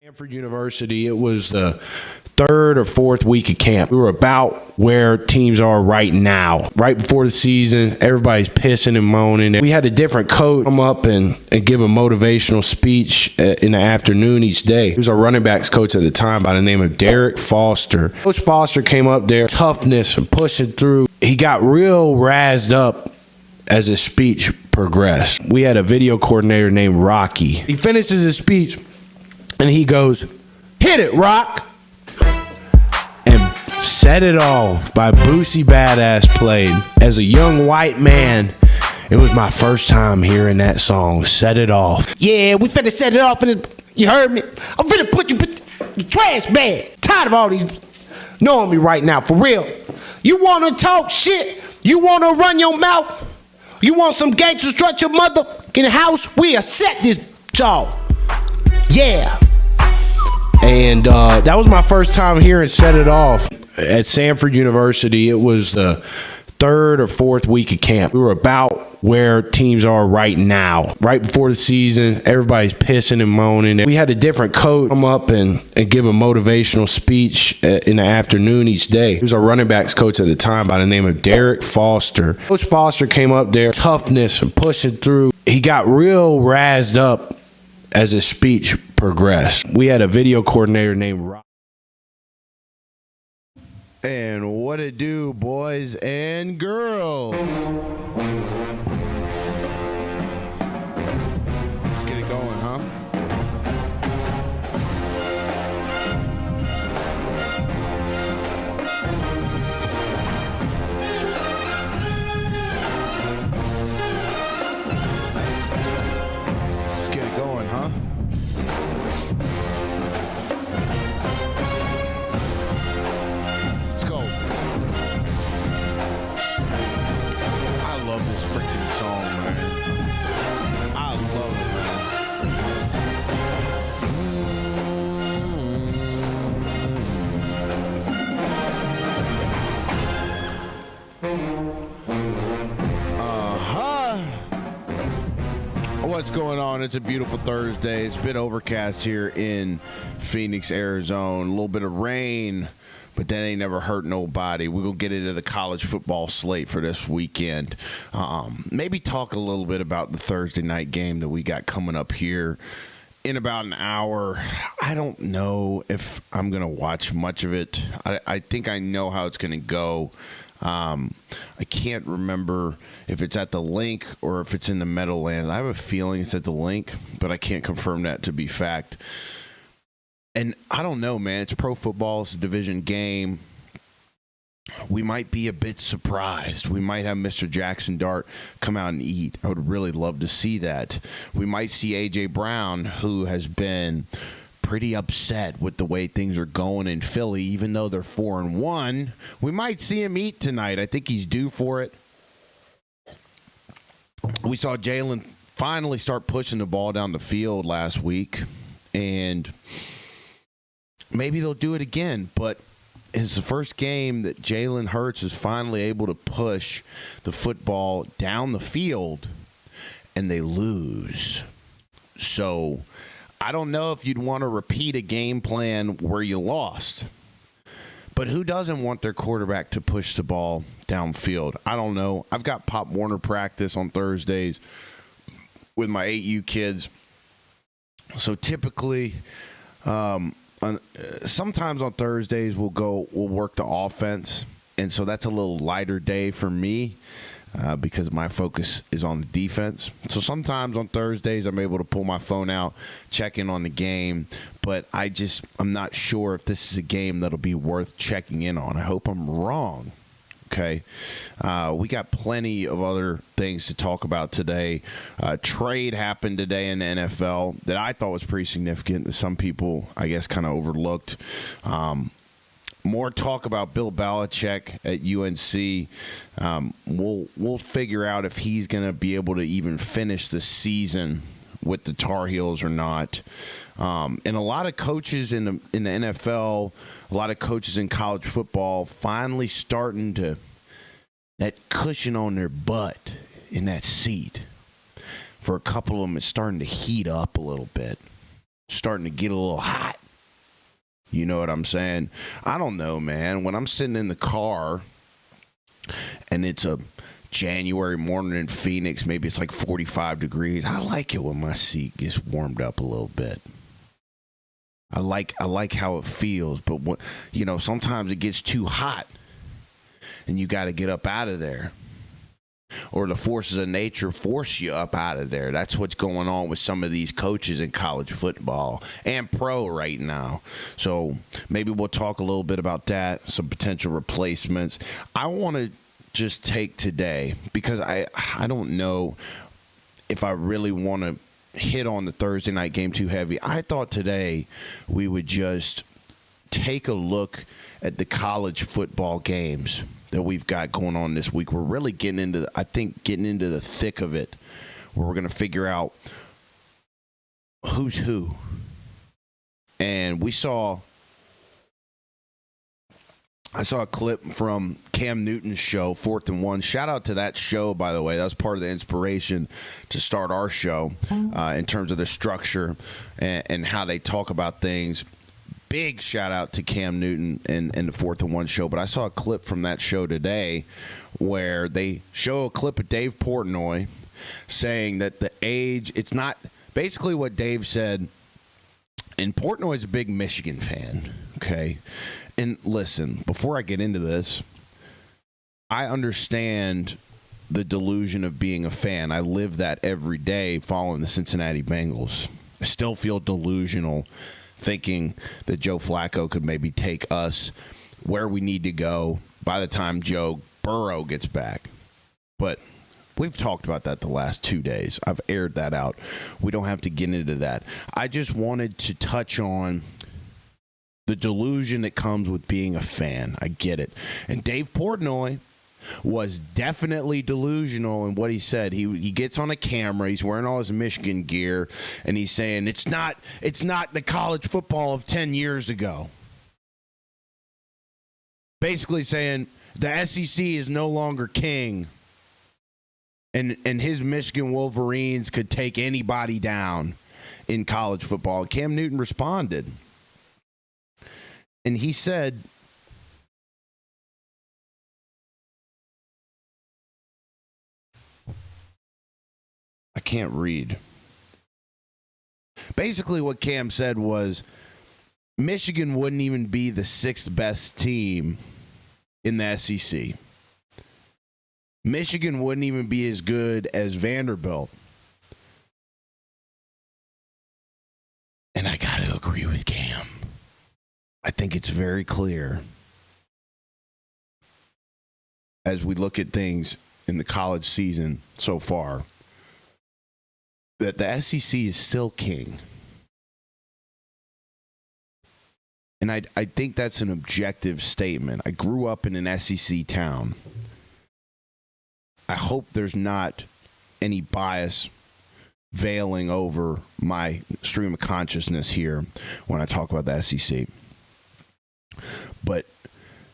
Stanford University, it was the third or fourth week of camp. We were about where teams are right now. Right before the season, everybody's pissing and moaning. We had a different coach come up and give a motivational speech in the afternoon each day. He was our running backs coach at the time by the name of Derek Foster. Coach Foster came up there, toughness and pushing through. He got real razzed up as his speech progressed. We had a video coordinator named Rocky. He finishes his speech and he goes, "Hit it, Rock!" And Set It Off by Boosie Badass played. As a young white man, it was my first time hearing that song, Set It Off. Yeah, we finna set it off. You heard me? I'm finna put you in the trash bag. Tired of all these knowing me right now, for real. You wanna talk shit? You wanna run your mouth? You want some gangsters strut your motherfucking house? We'll set this jaw. Yeah. And that was my first time hearing Set It Off. At Stanford University, it was the third or fourth week of camp. We were about where teams are right now. Right before the season, everybody's pissing and moaning. We had a different coach come up and give a motivational speech in the afternoon each day. He was our running backs coach at the time by the name of Derek Foster. Coach Foster came up there, toughness and pushing through. He got real razzed up as his speech progressed. We had a video coordinator named Rob. And what it do, boys and girls? Let's get it going, huh? Let's get it going, huh? I love this freaking song, man. I love it, man. What's going on? It's a beautiful Thursday. It's been overcast here in Phoenix, Arizona. A little bit of rain, but that ain't never hurt nobody. We're going to get into the college football slate for this weekend. Maybe talk a little bit about the Thursday night game that we got coming up here in about an hour. I don't know if I'm going to watch much of it. I think I know how it's going to go. I can't remember if it's at the Link or if it's in the Meadowlands. I have a feeling it's at the Link, but I can't confirm that to be fact. And I don't know, man. It's pro football. It's a division game. We might be a bit surprised. We might have Mr. Jackson Dart come out and eat. I would really love to see that. We might see A.J. Brown, who has been pretty upset with the way things are going in Philly, even though they're 4-1. We might see him eat tonight. I think he's due for it. We saw Jalen finally start pushing the ball down the field last week, and maybe they'll do it again, but it's the first game that Jalen Hurts is finally able to push the football down the field, and they lose. So I don't know if you'd want to repeat a game plan where you lost. But who doesn't want their quarterback to push the ball downfield? I don't know. I've got Pop Warner practice on Thursdays with my 8U kids. So typically, sometimes on Thursdays we'll work the offense. And so that's a little lighter day for me because my focus is on the defense. So sometimes on Thursdays I'm able to pull my phone out, check in on the game. But I'm not sure if this is a game that'll be worth checking in on. I hope I'm wrong. Okay. We got plenty of other things to talk about today. Trade happened today in the NFL that I thought was pretty significant that some people, I guess, kind of overlooked. More talk about Bill Belichick at UNC. We'll figure out if he's going to be able to even finish the season with the Tar Heels or not. And a lot of coaches in the NFL, a lot of coaches in college football finally starting to that cushion on their butt in that seat. For a couple of them, it's starting to heat up a little bit. starting to get a little hot. You know what I'm saying? I don't know, man. When I'm sitting in the car and it's a January morning in Phoenix, maybe it's like 45 degrees. I like it when my seat gets warmed up a little bit. I like how it feels, but sometimes it gets too hot and you got to get up out of there. Or the forces of nature force you up out of there. That's what's going on with some of these coaches in college football and pro right now. So maybe we'll talk a little bit about that, some potential replacements. I want to just take today, because I don't know if I really want to hit on the Thursday night game too heavy. I thought today we would just take a look at the college football games that we've got going on this week. We're really getting into the thick of it, where we're going to figure out who's who. And I saw a clip from Cam Newton's show, 4th and 1. Shout out to that show, by the way. That was part of the inspiration to start our show in terms of the structure and how they talk about things. Big shout out to Cam Newton and the 4th and 1 show. But I saw a clip from that show today where they show a clip of Dave Portnoy saying that the age, it's not basically what Dave said. And Portnoy's a big Michigan fan, okay? And listen, before I get into this, I understand the delusion of being a fan. I live that every day following the Cincinnati Bengals. I still feel delusional thinking that Joe Flacco could maybe take us where we need to go by the time Joe Burrow gets back. But we've talked about that the last 2 days. I've aired that out. We don't have to get into that. I just wanted to touch on the delusion that comes with being a fan. I get it. And Dave Portnoy was definitely delusional in what he said. He gets on a camera, he's wearing all his Michigan gear, and he's saying it's not the college football of 10 years ago. Basically saying the SEC is no longer king, and his Michigan Wolverines could take anybody down in college football. Cam Newton responded, and he said, I can't read. Basically, what Cam said was Michigan wouldn't even be the 6th best team in the SEC. Michigan wouldn't even be as good as Vanderbilt. And I got to agree with Cam. I think it's very clear as we look at things in the college season so far that the SEC is still king. And I think that's an objective statement. I grew up in an SEC town. I hope there's not any bias veiling over my stream of consciousness here when I talk about the SEC. But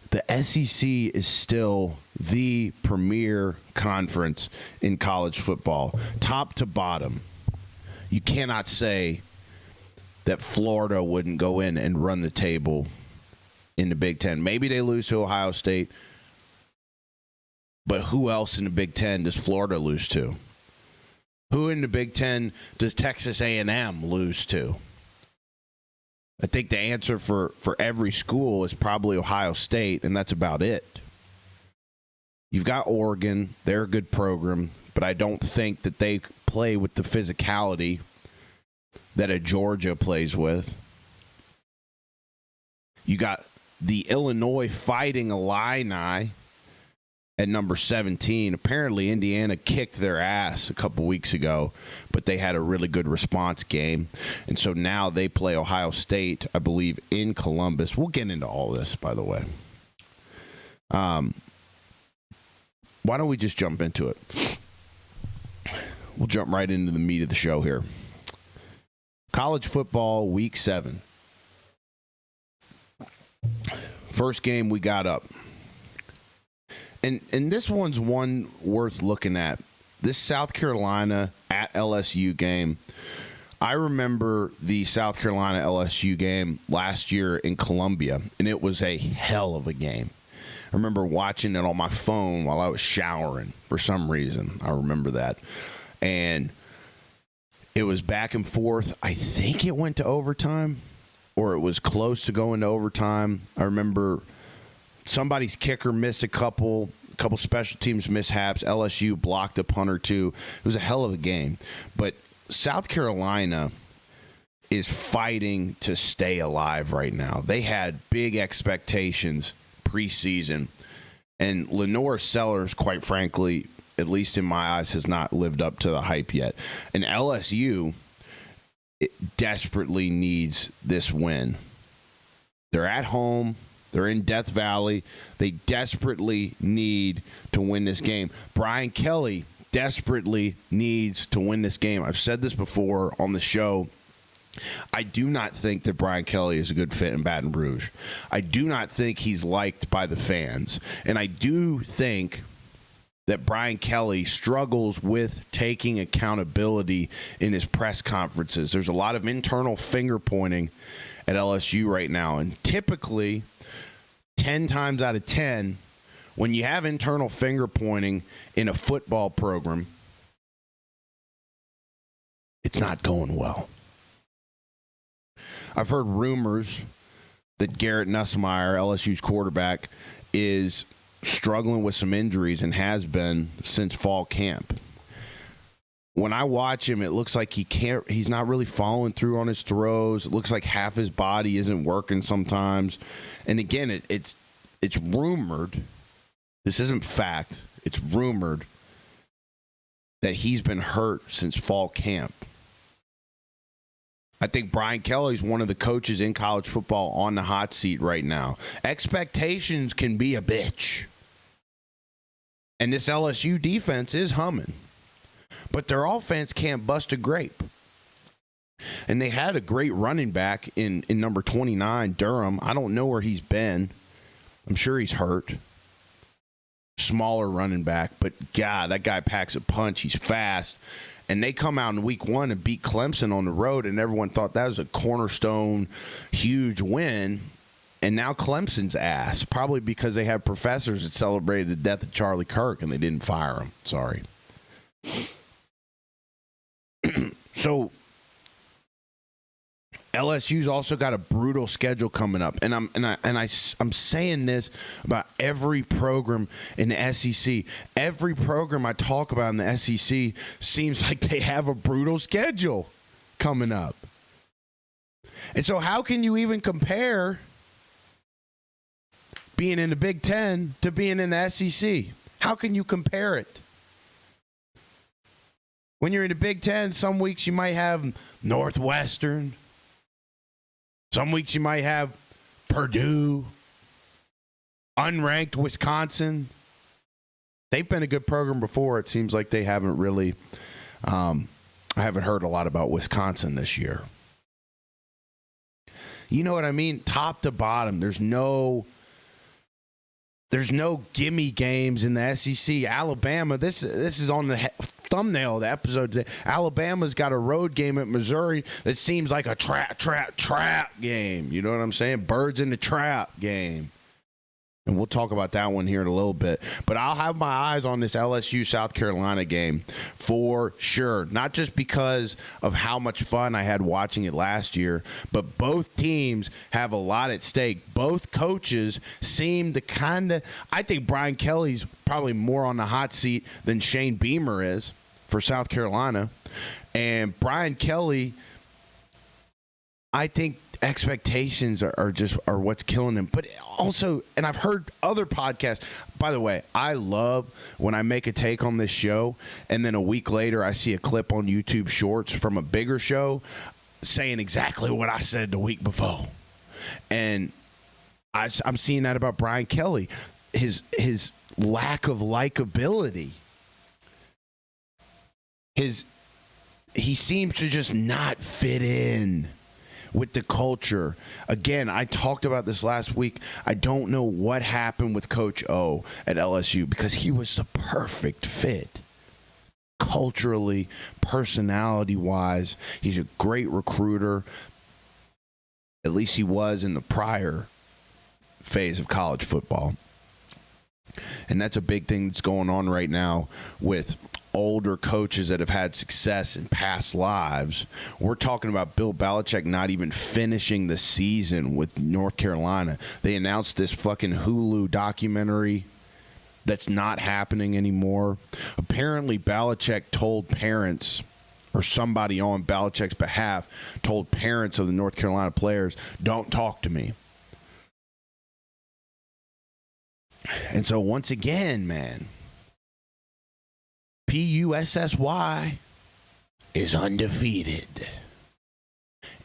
the SEC is still the premier conference in college football, top to bottom. You cannot say that Florida wouldn't go in and run the table in the Big Ten. Maybe they lose to Ohio State, but who else in the Big Ten does Florida lose to? Who in the Big Ten does Texas A&M lose to? I think the answer for every school is probably Ohio State, and that's about it. You've got Oregon. They're a good program, but I don't think that they play with the physicality that a Georgia plays with. You got the Illinois Fighting Illini at number 17. Apparently, Indiana kicked their ass a couple weeks ago, but they had a really good response game. And so now they play Ohio State, I believe, in Columbus. We'll get into all this, by the way. Why don't we just jump into it? We'll jump right into the meat of the show here. College football, week 7. First game we got up. And this one's one worth looking at. This South Carolina at LSU game, I remember the South Carolina LSU game last year in Columbia, and it was a hell of a game. I remember watching it on my phone while I was showering for some reason. I remember that. And it was back and forth. I think it went to overtime, or it was close to going to overtime. I remember somebody's kicker missed a couple special teams mishaps. LSU blocked a punt or two. It was a hell of a game. But South Carolina is fighting to stay alive right now. They had big expectations preseason, and Lenore Sellers, quite frankly, at least in my eyes, has not lived up to the hype yet. And LSU desperately needs this win. They're at home. They're in Death Valley. They desperately need to win this game. Brian Kelly desperately needs to win this game. I've said this before on the show. I do not think that Brian Kelly is a good fit in Baton Rouge. I do not think he's liked by the fans. And I do think that Brian Kelly struggles with taking accountability in his press conferences. There's a lot of internal finger pointing at LSU right now. And typically, 10 times out of 10, when you have internal finger pointing in a football program, it's not going well. I've heard rumors that Garrett Nussmeier, LSU's quarterback, is struggling with some injuries and has been since fall camp. When I watch him, it looks like he's not really following through on his throws. It looks like half his body isn't working sometimes. And again, it's rumored. This isn't fact. It's rumored that he's been hurt since fall camp. I think Brian Kelly is one of the coaches in college football on the hot seat right now. Expectations can be a bitch. And this LSU defense is humming. But their offense can't bust a grape. And they had a great running back in number 29, Durham. I don't know where he's been. I'm sure he's hurt. Smaller running back. But, God, that guy packs a punch. He's fast. And they come out in week 1 and beat Clemson on the road, and everyone thought that was a cornerstone, huge win. And now Clemson's ass, probably because they had professors that celebrated the death of Charlie Kirk, and they didn't fire him. Sorry. So LSU's also got a brutal schedule coming up, and I'm saying this about every program in the SEC. Every program I talk about in the SEC seems like they have a brutal schedule coming up. And so how can you even compare being in the Big Ten to being in the SEC? How can you compare it? When you're in the Big Ten, some weeks you might have Northwestern. Some weeks you might have Purdue, unranked Wisconsin. They've been a good program before. It seems like they haven't really I haven't heard a lot about Wisconsin this year. You know what I mean? Top to bottom, there's no gimme games in the SEC. Alabama, this is on the thumbnail of the episode today. Alabama's got a road game at Missouri that seems like a trap game. You know what I'm saying? Birds in the trap game. And we'll talk about that one here in a little bit. But I'll have my eyes on this LSU South Carolina game for sure. Not just because of how much fun I had watching it last year, but both teams have a lot at stake. Both coaches seem to I think Brian Kelly's probably more on the hot seat than Shane Beamer is for South Carolina. And Brian Kelly, I think expectations are what's killing him. But also, and I've heard other podcasts, by the way, I love when I make a take on this show and then a week later I see a clip on YouTube Shorts from a bigger show saying exactly what I said the week before. And I'm seeing that about Brian Kelly. His lack of likability. He seems to just not fit in with the culture. Again, I talked about this last week. I don't know what happened with Coach O at LSU because he was the perfect fit. culturally, personality-wise, he's a great recruiter. At least he was in the prior phase of college football. And that's a big thing that's going on right now with older coaches that have had success in past lives. We're talking about Bill Belichick not even finishing the season with North Carolina. They announced this fucking Hulu documentary that's not happening anymore. Apparently, Belichick told parents, or somebody on Belichick's behalf told parents of the North Carolina players, don't talk to me. And so once again, man, PUSSY is undefeated.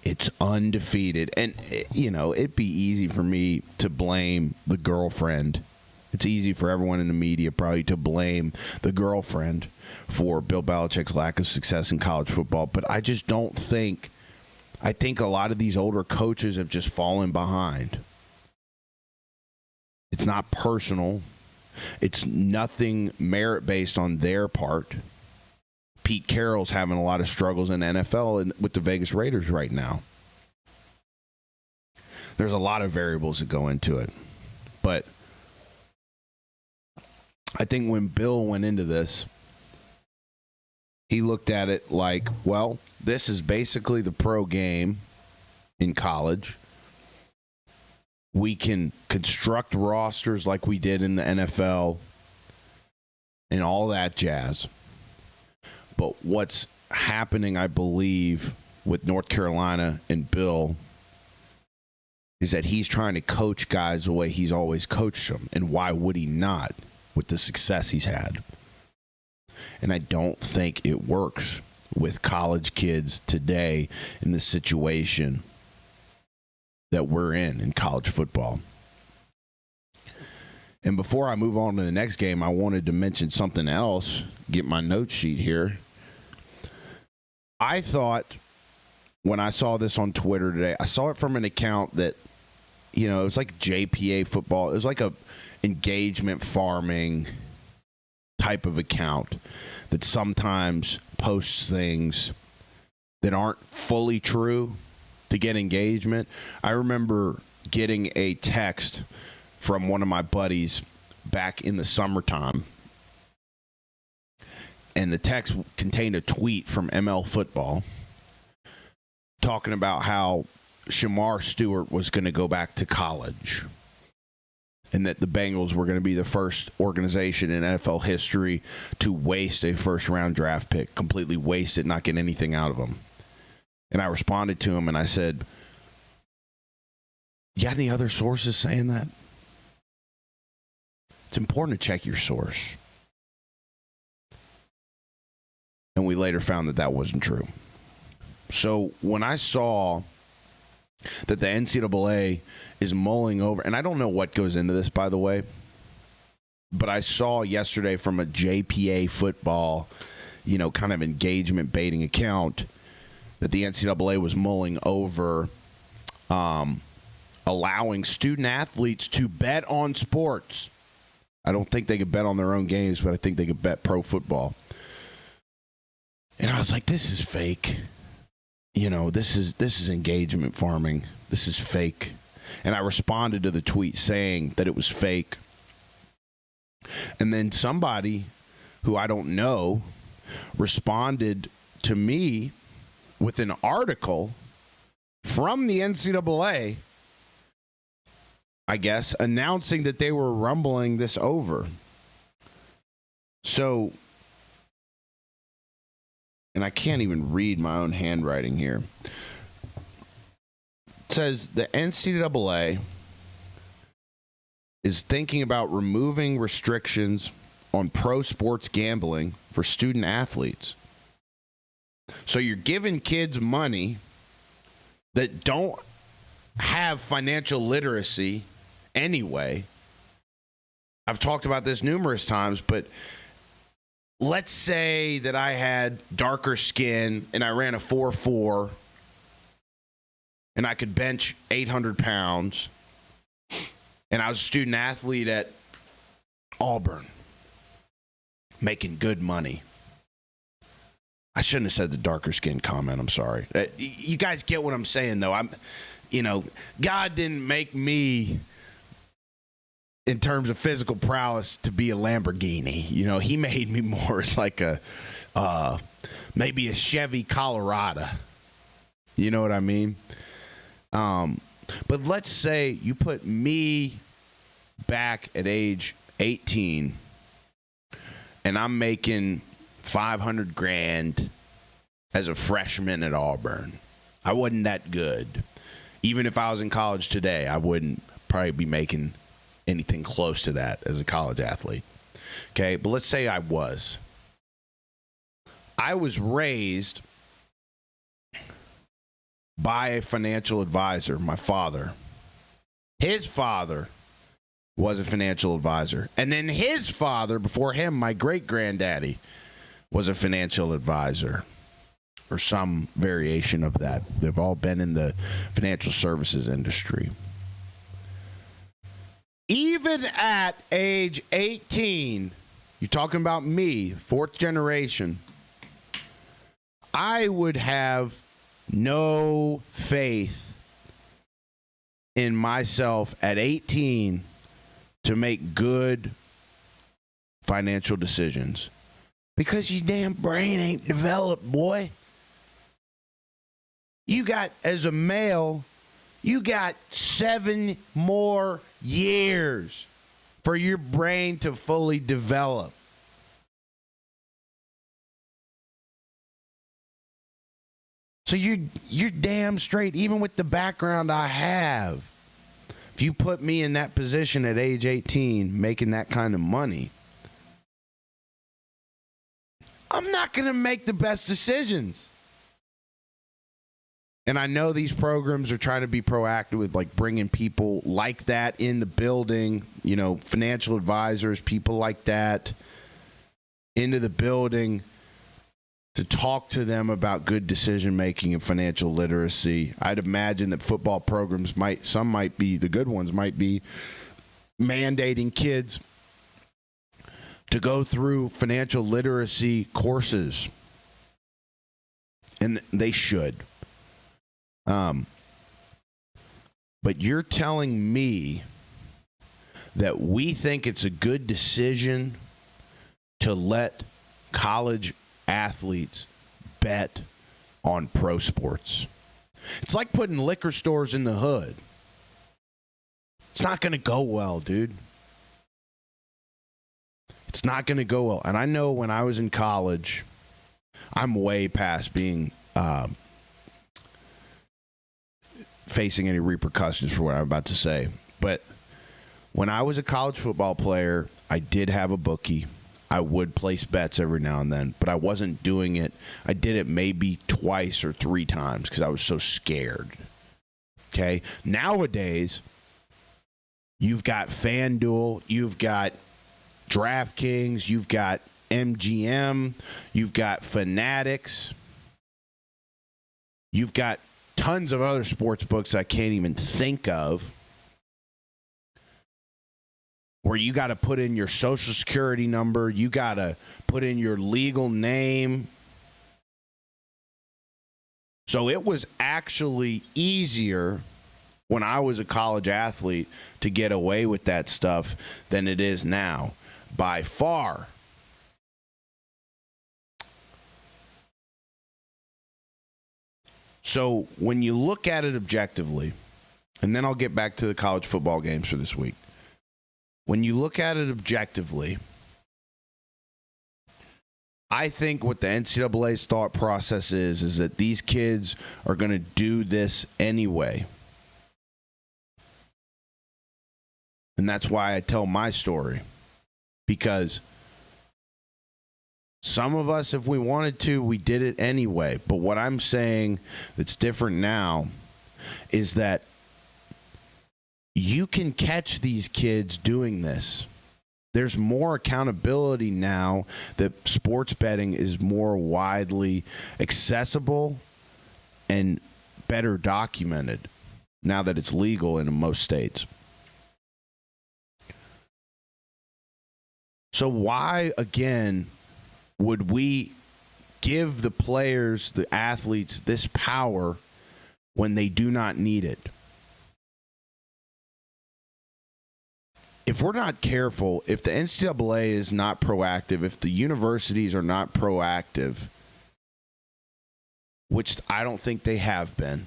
It's undefeated. And, you know, it'd be easy for me to blame the girlfriend. It's easy for everyone in the media probably to blame the girlfriend for Bill Belichick's lack of success in college football. But I just don't think, I think a lot of these older coaches have just fallen behind. It's not personal. It's nothing merit-based on their part. Pete Carroll's having a lot of struggles in the NFL and with the Vegas Raiders right now. There's a lot of variables that go into it. But I think when Bill went into this, he looked at it like, well, this is basically the pro game in college. We can construct rosters like we did in the NFL and all that jazz. But what's happening, I believe, with North Carolina and Bill is that he's trying to coach guys the way he's always coached them. And why would he not with the success he's had? And I don't think it works with college kids today in the situation that we're in college football. And before I move on to the next game, I wanted to mention something else. Get my note sheet here. I thought when I saw this on Twitter today, I saw it from an account that, you know, it was like JPA football. It was like a engagement farming type of account that sometimes posts things that aren't fully true to get engagement. I remember getting a text from one of my buddies back in the summertime, and the text contained a tweet from ML Football talking about how Shamar Stewart was going to go back to college and that the Bengals were going to be the first organization in NFL history to waste a first-round draft pick, completely waste it, not get anything out of them. And I responded to him and I said, you got any other sources saying that? It's important to check your source. And we later found that that wasn't true. So when I saw that the NCAA is mulling over, and I don't know what goes into this, by the way, but I saw yesterday from a JPA football, you know, kind of engagement baiting account that the NCAA was mulling over allowing student athletes to bet on sports. I don't think they could bet on their own games, but I think they could bet pro football. And I was like, this is fake. You know, this is engagement farming. This is fake. And I responded to the tweet saying that it was fake. And then somebody who I don't know responded to me with an article from the NCAA, I guess, announcing that they were rumbling this over. So, and I can't even read my own handwriting here. It says the NCAA is thinking about removing restrictions on pro sports gambling for student athletes. So you're giving kids money that don't have financial literacy anyway. I've talked about this numerous times, but let's say that I had darker skin and I ran a 4.4 and I could bench 800 pounds and I was a student athlete at Auburn making good money. I shouldn't have said the darker skin comment. I'm sorry. You guys get what I'm saying, though. God didn't make me, in terms of physical prowess, to be a Lamborghini. He made me more as like maybe a Chevy Colorado. You know what I mean? But let's say you put me back at age 18 and I'm making $500,000 as a freshman at Auburn. I wasn't that good. Even if I was in college today, I wouldn't probably be making anything close to that as a college athlete. Okay, but let's say I was. I was raised by a financial advisor, my father. His father was a financial advisor. And then his father, before him, my great-granddaddy, was a financial advisor, or some variation of that. They've all been in the financial services industry. Even at age 18, you're talking about me, fourth generation, I would have no faith in myself at 18 to make good financial decisions. Because your damn brain ain't developed, boy. You got, as a male, you got 7 more years for your brain to fully develop. So you're damn straight, even with the background I have. If you put me in that position at age 18, making that kind of money, I'm not going to make the best decisions. And I know these programs are trying to be proactive with like bringing people like that in the building, financial advisors, people like that into the building to talk to them about good decision making and financial literacy. I'd imagine that football programs might be, the good ones might be mandating kids to go through financial literacy courses. And they should. But you're telling me that we think it's a good decision to let college athletes bet on pro sports. It's like putting liquor stores in the hood. It's not going to go well, dude. It's not going to go well. And I know when I was in college, I'm way past being facing any repercussions for what I'm about to say. But when I was a college football player, I did have a bookie. I would place bets every now and then, but I wasn't doing it. I did it maybe twice or 3 times because I was so scared. Okay? Nowadays, you've got FanDuel, you've got DraftKings, you've got MGM, you've got Fanatics, you've got tons of other sports books I can't even think of, where you got to put in your social security number, you got to put in your legal name. So it was actually easier when I was a college athlete to get away with that stuff than it is now, by far. So when you look at it objectively, and then I'll get back to the college football games for this week. When you look at it objectively, I think what the NCAA's thought process is that these kids are going to do this anyway. And that's why I tell my story. Because some of us, if we wanted to, we did it anyway. But what I'm saying that's different now is that you can catch these kids doing this. There's more accountability now that sports betting is more widely accessible and better documented now that it's legal in most states. So why, again, would we give the players, the athletes, this power when they do not need it. If we're not careful, if the NCAA is not proactive, if the universities are not proactive, which I don't think they have been,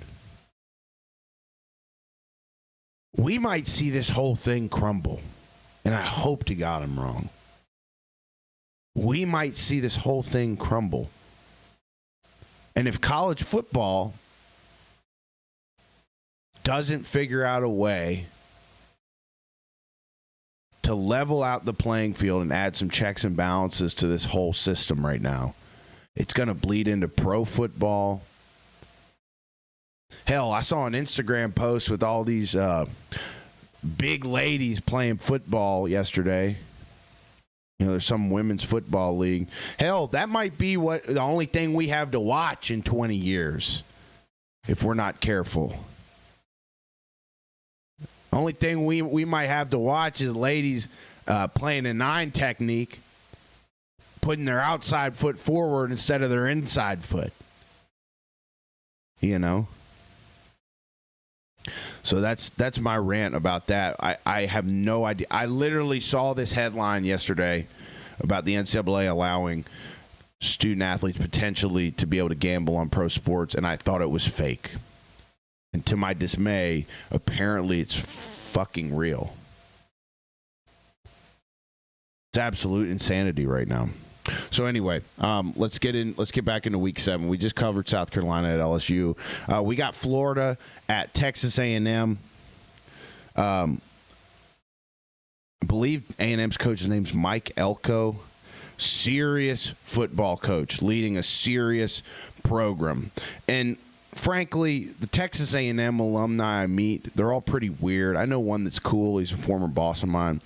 we might see this whole thing crumble. And I hope to God I'm wrong. We might see this whole thing crumble. And if college football doesn't figure out a way to level out the playing field and add some checks and balances to this whole system right now, it's going to bleed into pro football. Hell, I saw an Instagram post with all these big ladies playing football yesterday. You know, there's some women's football league. Hell, that might be the only thing we have to watch in 20 years if we're not careful. Only thing we might have to watch is ladies playing a 9 technique, putting their outside foot forward instead of their inside foot. You know? So that's my rant about that. I have no idea. I literally saw this headline yesterday about the NCAA allowing student athletes potentially to be able to gamble on pro sports, and I thought it was fake. And to my dismay, apparently it's fucking real. It's absolute insanity right now. So anyway, let's get back into week 7. We just covered South Carolina at LSU. We got Florida at Texas A&M. I believe A&M's coach's name's Mike Elko. Serious football coach, leading a serious program. And frankly, the Texas A&M alumni I meet, they're all pretty weird. I know one that's cool. He's a former boss of mine.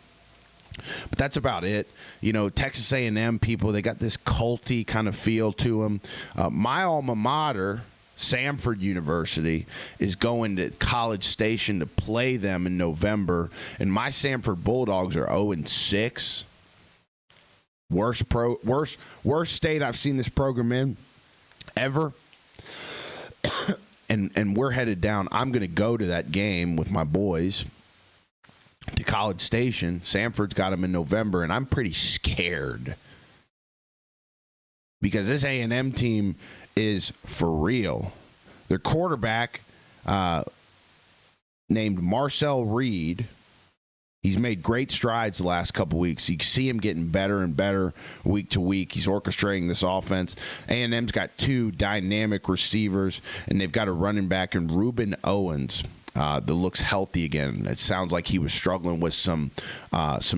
But that's about it. You know, Texas A&M people, they got this culty kind of feel to them. My alma mater, Samford University, is going to College Station to play them in November. And my Samford Bulldogs are 0-6. Worst state I've seen this program in ever. And we're headed down. I'm going to go to that game with my boys to College Station. Samford's got them in November, and I'm pretty scared because this A&M team is for real. Their quarterback, named Marcel Reed, he's made great strides the last couple weeks. You see him getting better and better week to week. He's orchestrating this offense. A&M's got 2 dynamic receivers, and they've got a running back in Reuben Owens that looks healthy again. It sounds like he was struggling with some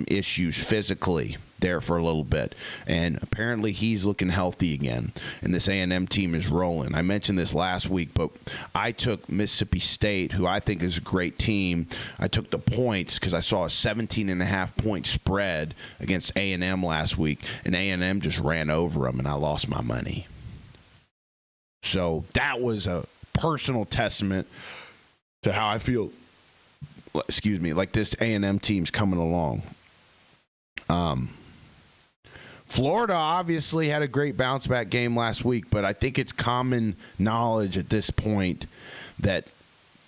issues physically there for a little bit, and apparently he's looking healthy again, and this A&M team is rolling. I mentioned this last week, but I took Mississippi State, who I think is a great team. I took the points because I saw a 17.5-point spread against A&M last week, and A&M just ran over them, and I lost my money. So that was a personal testament to how I feel, like this A&M team's coming along. Florida obviously had a great bounce-back game last week, but I think it's common knowledge at this point that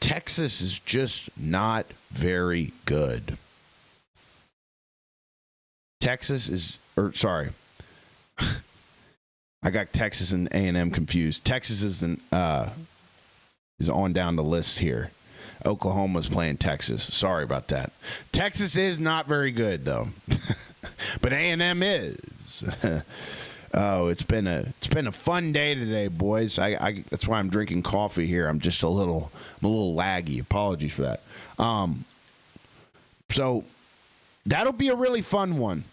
Texas is just not very good. I got Texas and A&M confused. Texas is on down the list here. Oklahoma's playing Texas. Sorry about that. Texas is not very good, though. But A&M is. Oh, it's been a fun day today, boys. I that's why I'm drinking coffee here. I'm just a little laggy. Apologies for that. So that'll be a really fun one.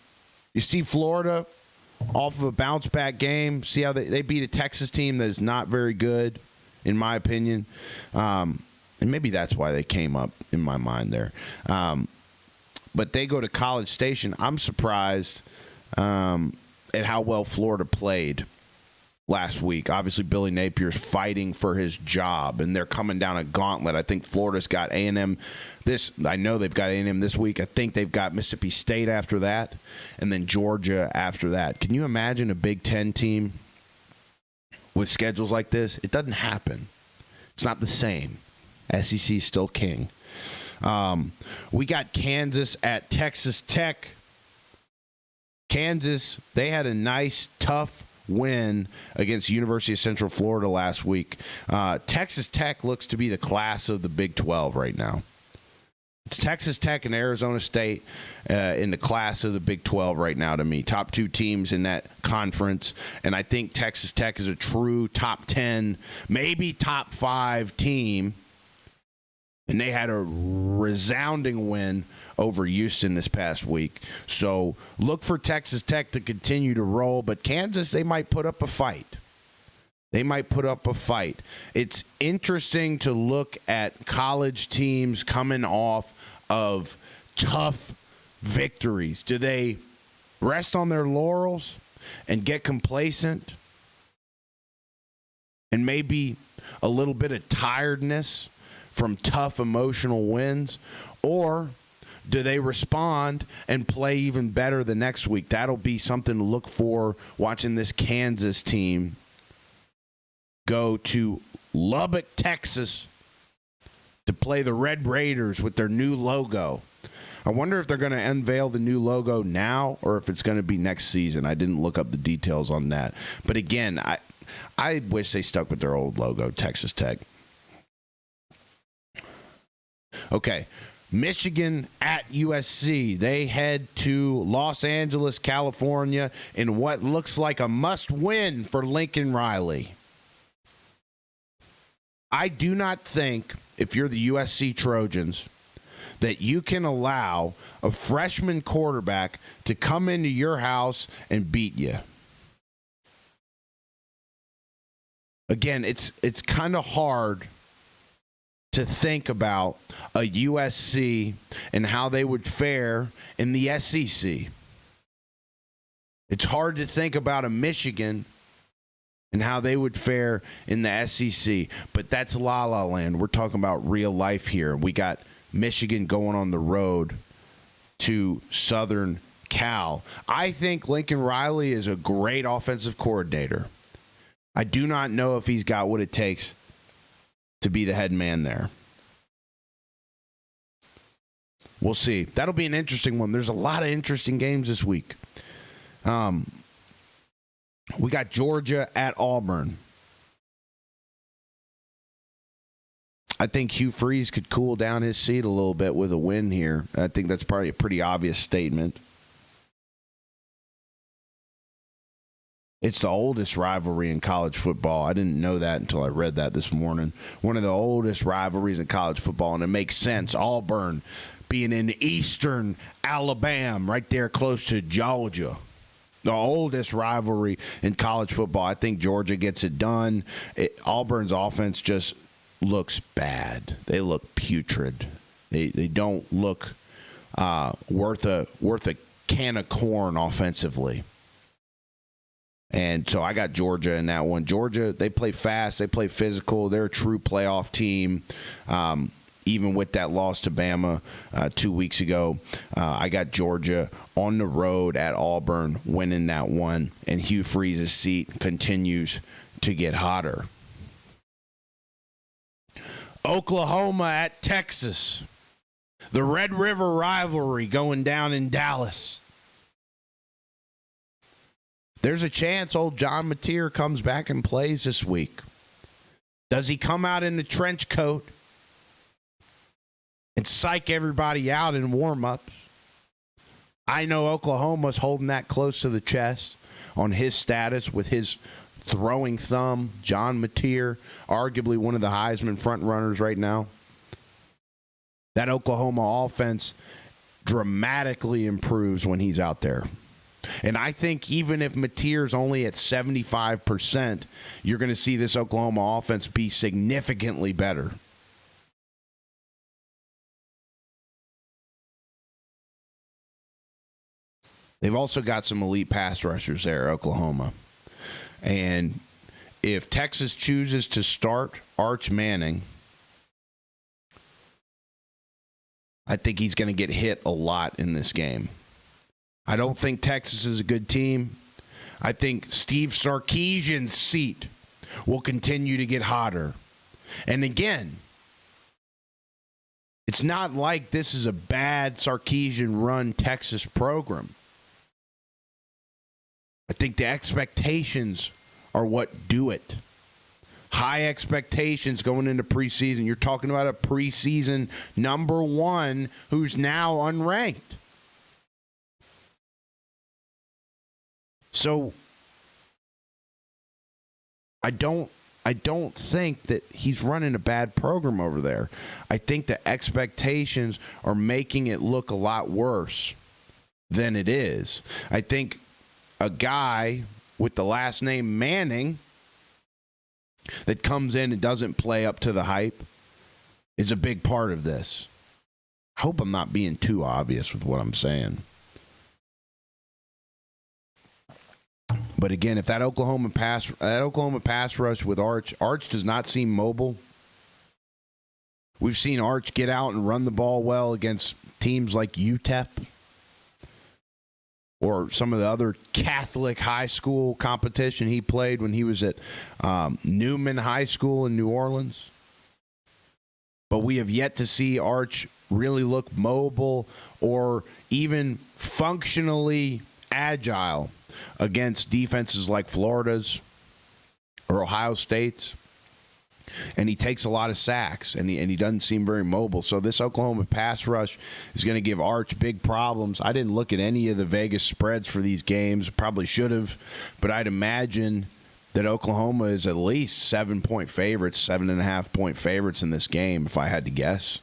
You see Florida off of a bounce back game. See how they beat a Texas team that is not very good, in my opinion. And maybe that's why they came up in my mind there. But they go to College Station. I'm surprised at how well Florida played last week. Obviously, Billy Napier's fighting for his job, and they're coming down a gauntlet. I think Florida's got A&M I know they've got A&M this week. I think they've got Mississippi State after that, and then Georgia after that. Can you imagine a Big Ten team with schedules like this, it doesn't happen. It's not the same. SEC is still king. We got Kansas at Texas Tech. Kansas, they had a nice, tough win against University of Central Florida last week. Texas Tech looks to be the class of the Big 12 right now. It's Texas Tech and Arizona State in the class of the Big 12 right now to me. Top two teams in that conference. And I think Texas Tech is a true top 10, maybe top 5 team. And they had a resounding win over Houston this past week. So look for Texas Tech to continue to roll. But Kansas, they might put up a fight. It's interesting to look at college teams coming off of tough victories. Do they rest on their laurels and get complacent? And maybe a little bit of tiredness from tough emotional wins? Or do they respond and play even better the next week? That'll be something to look for watching this Kansas team go to Lubbock, Texas to play the Red Raiders with their new logo. I wonder if they're going to unveil the new logo now or if it's going to be next season. I didn't look up the details on that. But again, I wish they stuck with their old logo, Texas Tech. Okay, Michigan at USC. They head to Los Angeles, California in what looks like a must-win for Lincoln Riley. I do not think, if you're the USC Trojans, that you can allow a freshman quarterback to come into your house and beat you. Again, it's kind of hard to think about a USC and how they would fare in the SEC. It's hard to think about a Michigan and how they would fare in the SEC. But that's La La Land. We're talking about real life here. We got Michigan going on the road to Southern Cal. I think Lincoln Riley is a great offensive coordinator. I do not know if he's got what it takes to be the head man there. We'll see. That'll be an interesting one. There's a lot of interesting games this week. We got Georgia at Auburn. I think Hugh Freeze could cool down his seat a little bit with a win here. I think that's probably a pretty obvious statement. It's the oldest rivalry in college football. I didn't know that until I read that this morning. One of the oldest rivalries in college football, and it makes sense. Auburn being in eastern Alabama, right there close to Georgia. The oldest rivalry in college football. I think Georgia gets it done. Auburn's offense just looks bad. They look putrid. They don't look worth a can of corn offensively. And so I got Georgia in that one. Georgia, they play fast. They play physical. They're a true playoff team. Even with that loss to Bama 2 weeks ago, I got Georgia on the road at Auburn winning that one. And Hugh Freeze's seat continues to get hotter. Oklahoma at Texas. The Red River rivalry going down in Dallas. There's a chance old John Mateer comes back and plays this week. Does he come out in the trench coat and psych everybody out in warm-ups? I know Oklahoma's holding that close to the chest on his status with his throwing thumb. John Mateer, arguably one of the Heisman front runners right now. That Oklahoma offense dramatically improves when he's out there. And I think even if Mateer's only at 75%, you're going to see this Oklahoma offense be significantly better. They've also got some elite pass rushers there, Oklahoma. And if Texas chooses to start Arch Manning, I think he's going to get hit a lot in this game. I don't think Texas is a good team. I think Steve Sarkisian's seat will continue to get hotter. And again, it's not like this is a bad Sarkisian-run Texas program. I think the expectations are what do it. High expectations going into preseason. You're talking about a preseason number one who's now unranked. So I don't think that he's running a bad program over there. I think the expectations are making it look a lot worse than it is. I think a guy with the last name Manning that comes in and doesn't play up to the hype is a big part of this. I hope I'm not being too obvious with what I'm saying. But again, if that Oklahoma pass rush with Arch does not seem mobile. We've seen Arch get out and run the ball well against teams like UTEP or some of the other Catholic high school competition he played when he was at Newman High School in New Orleans. But we have yet to see Arch really look mobile or even functionally agile against defenses like Florida's or Ohio State's. And he takes a lot of sacks, and he doesn't seem very mobile. So this Oklahoma pass rush is going to give Arch big problems. I didn't look at any of the Vegas spreads for these games. Probably should have, but I'd imagine that Oklahoma is at least 7-point favorites, 7.5-point favorites in this game, if I had to guess.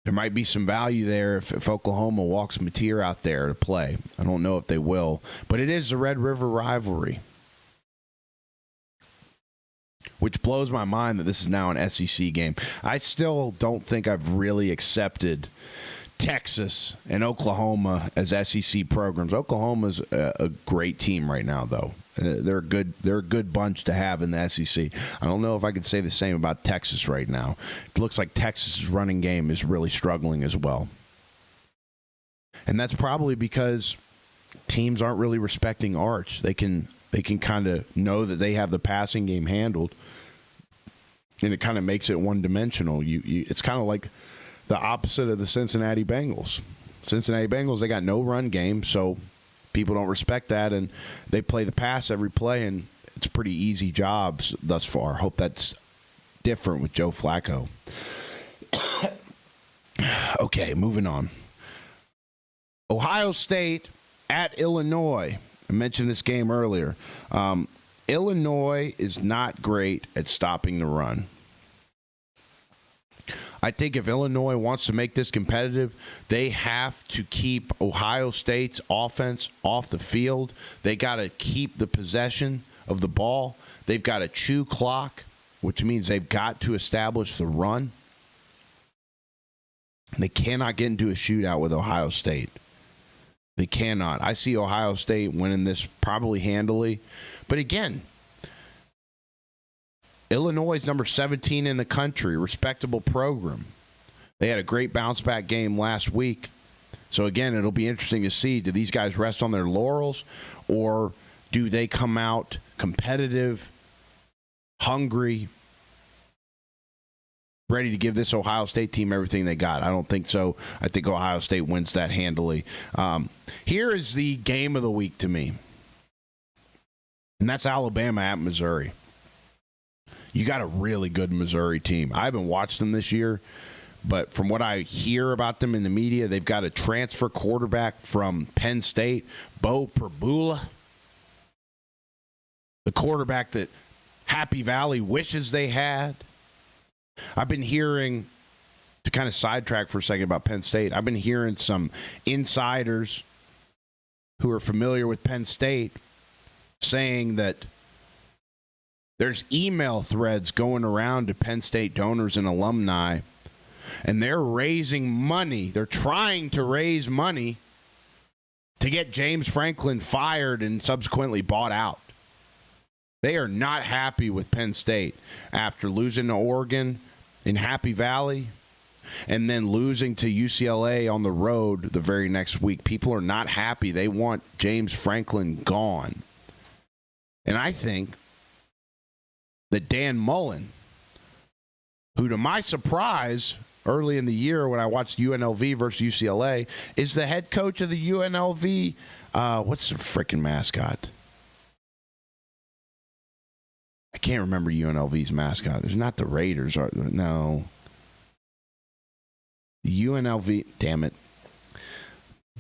There might be some value there if Oklahoma walks Mateer out there to play. I don't know if they will, but it is the Red River rivalry, which blows my mind that this is now an SEC game. I still don't think I've really accepted Texas and Oklahoma as SEC programs. Oklahoma's a great team right now, though. They're a good bunch to have in the SEC. I don't know if I could say the same about Texas right now. It looks like Texas's running game is really struggling as well. And that's probably because teams aren't really respecting Arch. They can kind of know that they have the passing game handled, and it kind of makes it one-dimensional. It's kind of like the opposite of the Cincinnati Bengals. Cincinnati Bengals, they got no run game, so people don't respect that, and they play the pass every play, and it's pretty easy jobs thus far. Hope that's different with Joe Flacco. Okay, moving on. Ohio State at Illinois. I mentioned this game earlier. Illinois is not great at stopping the run. I think if Illinois wants to make this competitive, they have to keep Ohio State's offense off the field. They got to keep the possession of the ball. They've got to chew clock, which means they've got to establish the run. They cannot get into a shootout with Ohio State. They cannot. I see Ohio State winning this probably handily. But again, Illinois is number 17 in the country, respectable program. They had a great bounce-back game last week. So, again, it'll be interesting to see, do these guys rest on their laurels, or do they come out competitive, hungry, ready to give this Ohio State team everything they got? I don't think so. I think Ohio State wins that handily. Here is the game of the week to me, and that's Alabama at Missouri. You got a really good Missouri team. I haven't watched them this year, but from what I hear about them in the media, they've got a transfer quarterback from Penn State, Bo Perbula, the quarterback that Happy Valley wishes they had. I've been hearing, to kind of sidetrack for a second about Penn State, I've been hearing some insiders who are familiar with Penn State saying that there's email threads going around to Penn State donors and alumni, and they're raising money. They're trying to raise money to get James Franklin fired and subsequently bought out. They are not happy with Penn State after losing to Oregon in Happy Valley and then losing to UCLA on the road the very next week. People are not happy. They want James Franklin gone. And I think that Dan Mullen, who to my surprise, early in the year when I watched UNLV versus UCLA, is the head coach of the UNLV. What's the freaking mascot? I can't remember UNLV's mascot. There's not the Raiders. No. The UNLV. Damn it.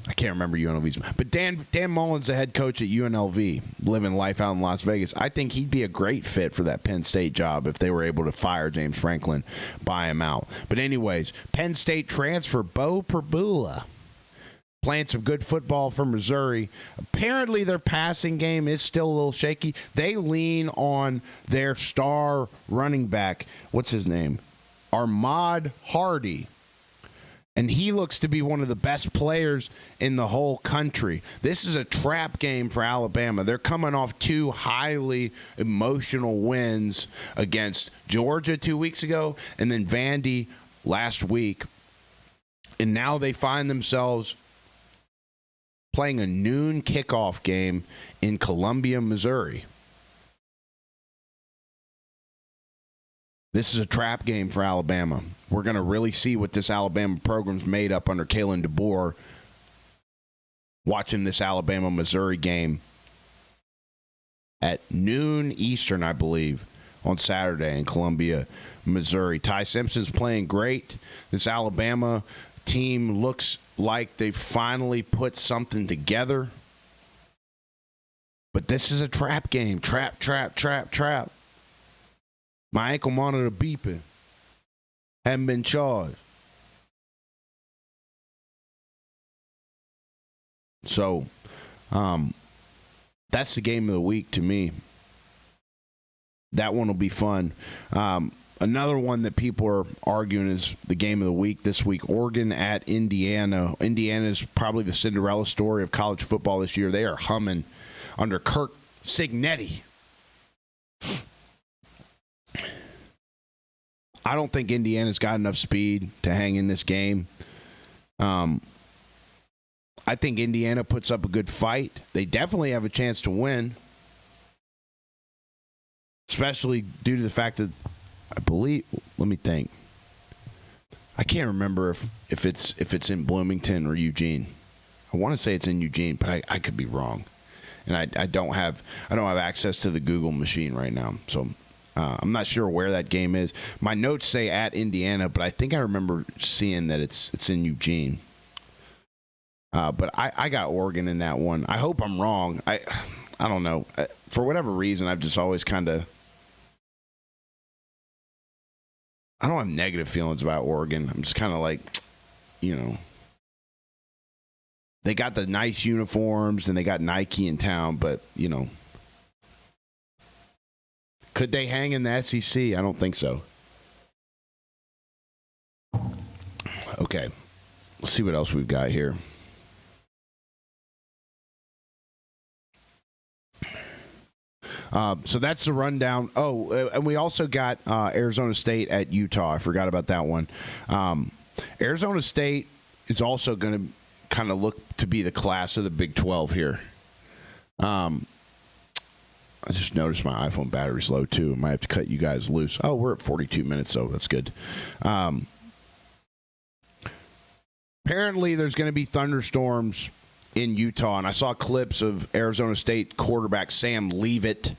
I can't remember UNLV's. But Dan Mullen's the head coach at UNLV, living life out in Las Vegas. I think he'd be a great fit for that Penn State job if they were able to fire James Franklin, buy him out. But anyways, Penn State transfer Bo Perbula, playing some good football for Missouri. Apparently their passing game is still a little shaky. They lean on their star running back. What's his name? Ahmad Hardy. And he looks to be one of the best players in the whole country. This is a trap game for Alabama. They're coming off two highly emotional wins against Georgia 2 weeks ago and then Vandy last week. And now they find themselves playing a noon kickoff game in Columbia, Missouri. This is a trap game for Alabama. We're going to really see what this Alabama program's made up under Kalen DeBoer watching this Alabama-Missouri game at noon Eastern, I believe, on Saturday in Columbia, Missouri. Ty Simpson's playing great. This Alabama team looks like they finally put something together. But this is a trap game. Trap, trap, trap, trap. My ankle monitor beeping. Haven't been charged. So, that's the game of the week to me. That one will be fun. Another one that people are arguing is the game of the week this week. Oregon at Indiana. Indiana is probably the Cinderella story of college football this year. They are humming under Kirk Cignetti. I don't think Indiana's got enough speed to hang in this game. I think Indiana puts up a good fight. They definitely have a chance to win, especially due to the fact that I believe. Let me think. I can't remember if it's in Bloomington or Eugene. I want to say it's in Eugene, but I could be wrong, and I don't have access to the Google machine right now, so. I'm not sure where that game is. My notes say at Indiana, but I think I remember seeing that it's in Eugene. But I got Oregon in that one. I hope I'm wrong. I don't know. For whatever reason, I've just always kind of... I don't have negative feelings about Oregon. I'm just kind of like, they got the nice uniforms and they got Nike in town, but, could they hang in the SEC? I don't think so. Okay. Let's see what else we've got here. So that's the rundown. Oh, and we also got Arizona State at Utah. I forgot about that one. Arizona State is also going to kind of look to be the class of the Big 12 here. I just noticed my iPhone battery's low, too. I might have to cut you guys loose. Oh, we're at 42 minutes, so that's good. Apparently, there's going to be thunderstorms in Utah, and I saw clips of Arizona State quarterback Sam Leavitt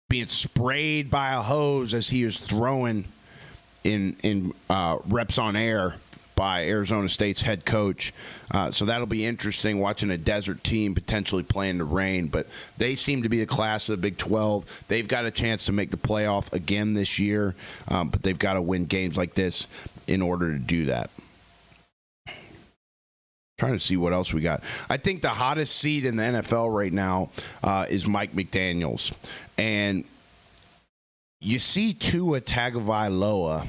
being sprayed by a hose as he was throwing in reps on air by Arizona State's head coach. So that'll be interesting, watching a desert team potentially play in the rain. But they seem to be the class of the Big 12. They've got a chance to make the playoff again this year, but they've got to win games like this in order to do that. Trying to see what else we got. I think the hottest seat in the NFL right now is Mike McDaniels. And you see Tua Tagovailoa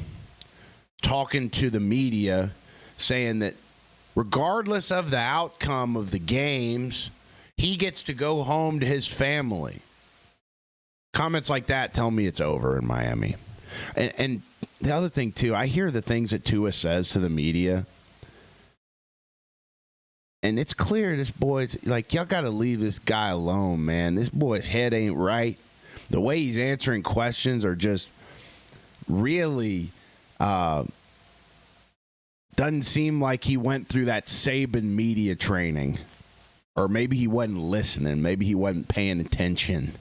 talking to the media, saying that regardless of the outcome of the games, he gets to go home to his family. Comments like that tell me it's over in Miami. And the other thing, too, I hear the things that Tua says to the media, And it's clear this boy's like, y'all got to leave this guy alone, man. This boy's head ain't right. The way he's answering questions are just really doesn't seem like he went through that Saban media training. Or maybe he wasn't listening. Maybe he wasn't paying attention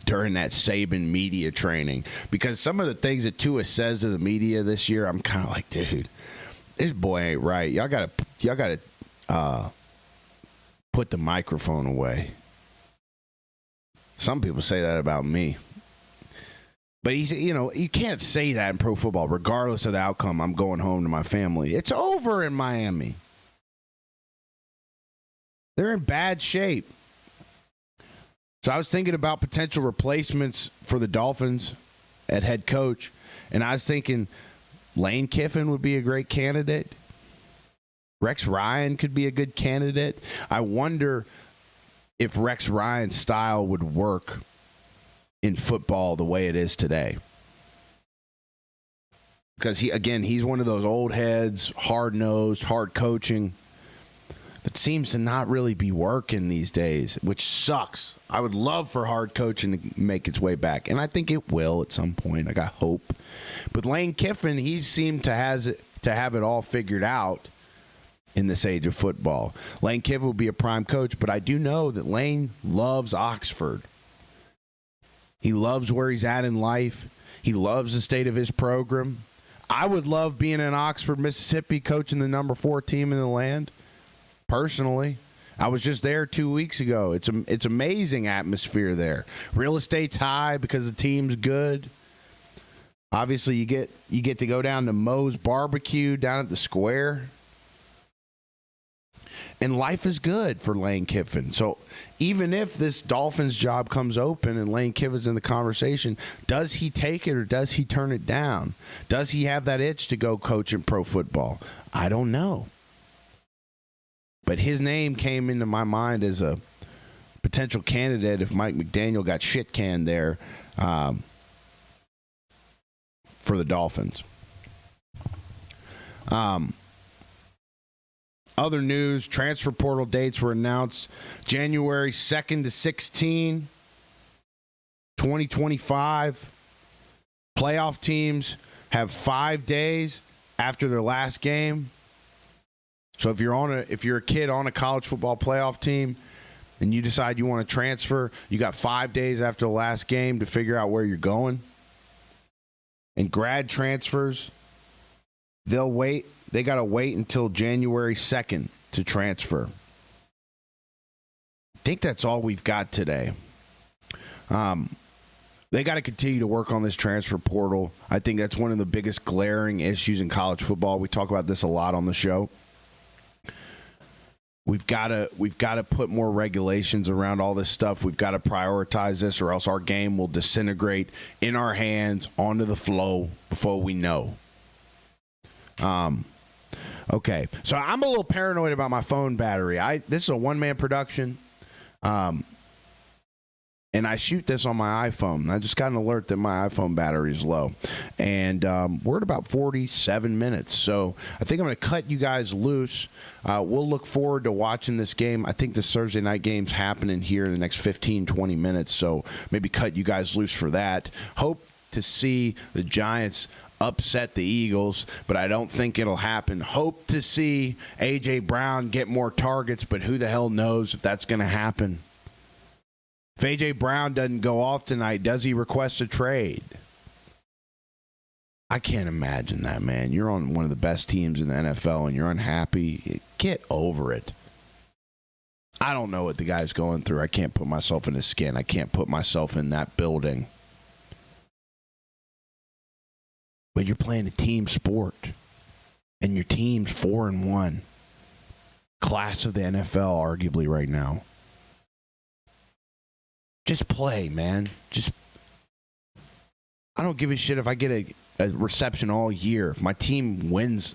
during that Saban media training. Because some of the things that Tua says to the media this year, I'm kind of like, dude, this boy ain't right. Y'all gotta put the microphone away. Some people say that about me. But he's, you can't say that in pro football. Regardless of the outcome, I'm going home to my family. It's over in Miami. They're in bad shape. So I was thinking about potential replacements for the Dolphins at head coach. And I was thinking Lane Kiffin would be a great candidate. Rex Ryan could be a good candidate. I wonder if Rex Ryan's style would work in football the way it is today. Because he's one of those old heads, hard-nosed, hard coaching that seems to not really be working these days, which sucks. I would love for hard coaching to make its way back, and I think it will at some point. I got hope. But Lane Kiffin, he seemed to have it all figured out in this age of football. Lane Kiffin will be a prime coach, but I do know that Lane loves Oxford. He loves where he's at in life. He loves the state of his program. I would love being in Oxford, Mississippi, coaching the number 4 team in the land. Personally, I was just there 2 weeks ago. It's amazing atmosphere there. Real estate's high because the team's good. Obviously, you get to go down to Moe's Barbecue down at the square. And life is good for Lane Kiffin. So even if this Dolphins job comes open and Lane Kiffin's in the conversation, does he take it or does he turn it down? Does he have that itch to go coach in pro football? I don't know. But his name came into my mind as a potential candidate if Mike McDaniel got shit canned there for the Dolphins. Other news, transfer portal dates were announced January 2nd to 16, 2025. Playoff teams have 5 days after their last game. So if you're a kid on a college football playoff team and you decide you want to transfer, you got 5 days after the last game to figure out where you're going. And grad transfers, they got to wait until January 2nd to transfer. I think that's all we've got today. They got to continue to work on this transfer portal. I think that's one of the biggest glaring issues in college football. We talk about this a lot on the show. We've got to put more regulations around all this stuff. We've got to prioritize this, or else our game will disintegrate in our hands onto the flow before we know. Okay, so I'm a little paranoid about my phone battery. This is a one-man production, and I shoot this on my iPhone. I just got an alert that my iPhone battery is low, and we're at about 47 minutes. So I think I'm going to cut you guys loose. We'll look forward to watching this game. I think this Thursday night game's happening here in the next 15, 20 minutes, so maybe cut you guys loose for that. Hope to see the Giants upset the Eagles, but I don't think it'll happen. Hope to see A.J. Brown get more targets, but who the hell knows if that's going to happen. If A.J. Brown doesn't go off tonight, does he request a trade? I can't imagine that, man. You're on one of the best teams in the NFL and you're unhappy. Get over it. I don't know what the guy's going through. I can't put myself in his skin. I can't put myself in that building. But you're playing a team sport, and your team's 4-1. Class of the NFL, arguably, right now. Just play, man. I don't give a shit if I get a reception all year. If my team wins,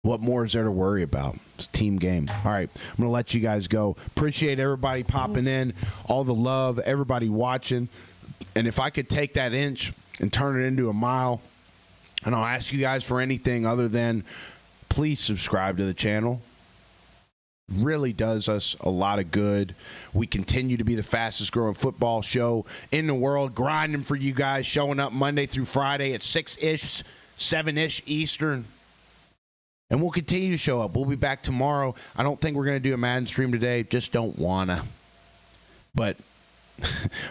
what more is there to worry about? It's a team game. All right, I'm going to let you guys go. Appreciate everybody popping in, all the love, everybody watching. And if I could take that inch and turn it into a mile, and I'll ask you guys for anything other than please subscribe to the channel. Really does us a lot of good. We continue to be the fastest growing football show in the world, grinding for you guys, showing up Monday through Friday at 6-ish, 7-ish Eastern. And we'll continue to show up. We'll be back tomorrow. I don't think we're going to do a Madden stream today. Just don't want to. But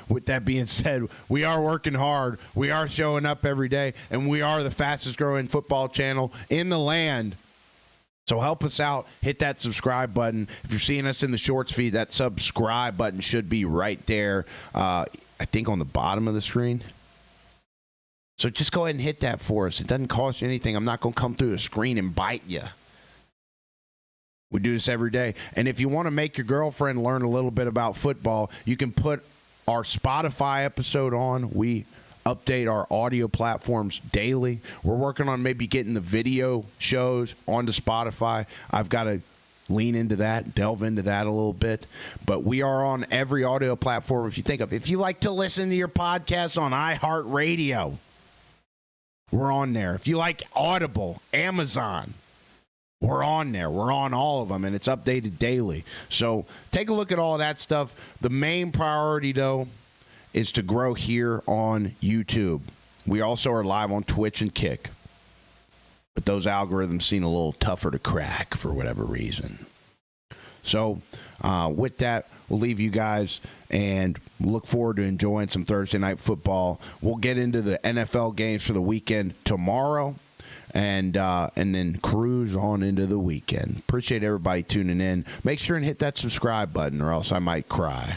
with that being said, we are working hard. We are showing up every day. And we are the fastest growing football channel in the land. So help us out. Hit that subscribe button. If you're seeing us in the shorts feed, that subscribe button should be right there, I think on the bottom of the screen. So just go ahead and hit that for us. It doesn't cost you anything. I'm not going to come through the screen and bite you. We do this every day. And if you want to make your girlfriend learn a little bit about football, you can put our Spotify episode on. We update our audio platforms daily. We're working on maybe getting the video shows onto Spotify. I've got to lean into that, delve into that a little bit. But we are on every audio platform. If you like to listen to your podcast on iHeartRadio, we're on there. If you like Audible, Amazon, we're on there. We're on all of them, and it's updated daily. So take a look at all of that stuff. The main priority, though, is to grow here on YouTube. We also are live on Twitch and Kick. But those algorithms seem a little tougher to crack for whatever reason. So with that, we'll leave you guys and look forward to enjoying some Thursday night football. We'll get into the NFL games for the weekend tomorrow and then cruise on into the weekend. Appreciate everybody tuning in. Make sure and hit that subscribe button or else I might cry.